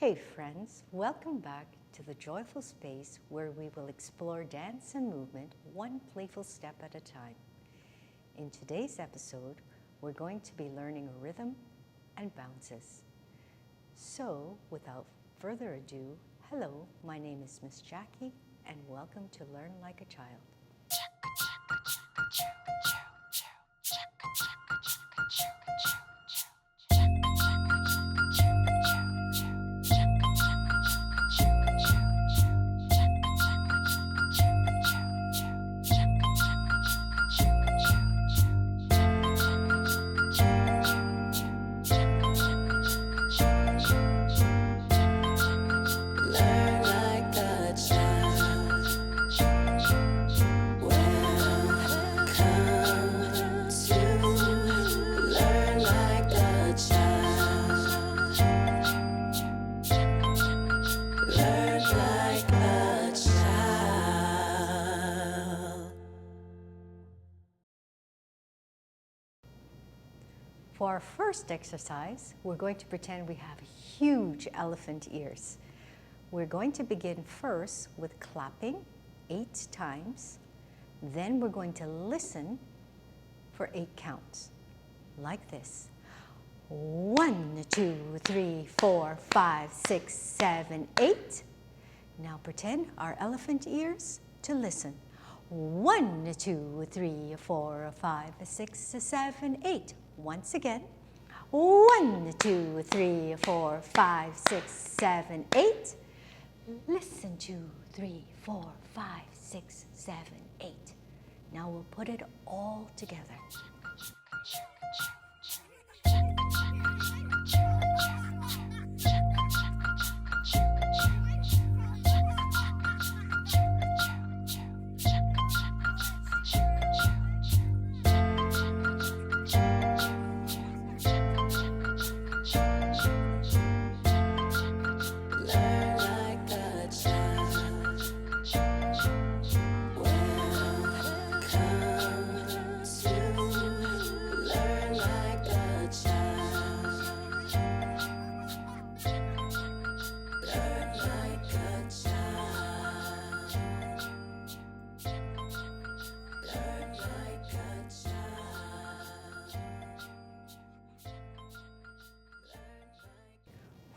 Hey friends, welcome back to the joyful space where we will explore dance and movement one playful step at a time. In today's episode, we're going to be learning rhythm and bounces. So, without further ado, hello, my name is Miss Jackie and welcome to Learn Like a Child. For our first exercise, we're going to pretend we have huge elephant ears. We're going to begin first with clapping 8 times. Then we're going to listen for 8 counts, like this. 1, 2, 3, 4, 5, 6, 7, 8. Now pretend our elephant ears to listen. 1, 2, 3, 4, 5, 6, 7, 8. Once again. 1, 2, 3, 4, 5, 6, 7, 8. Listen, 2, 3, 4, 5, 6, 7, 8. Now we'll put it all together.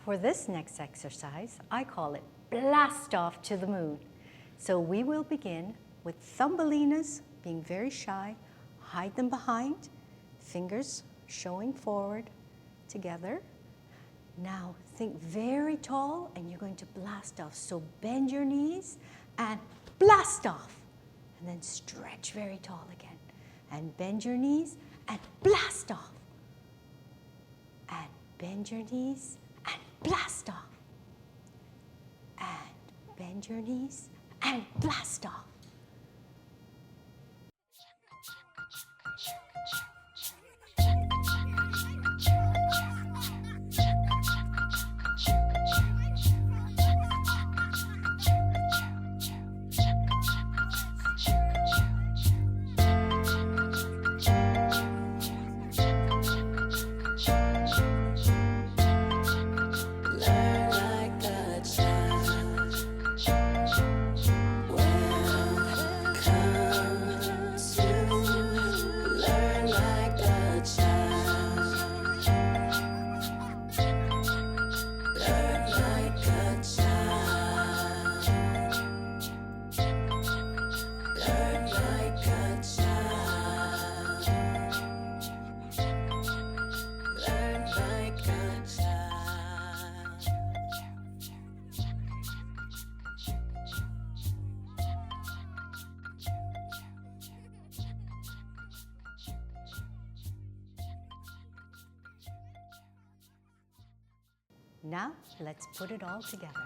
For this next exercise, I call it Blast Off to the Moon. So we will begin with Thumbelinas, being very shy, hide them behind, fingers showing forward together. Now think very tall and you're going to blast off. So bend your knees and blast off. And then stretch very tall again. And bend your knees and blast off. And bend your knees and blast off. And bend your knees and blast off. Now, let's put it all together.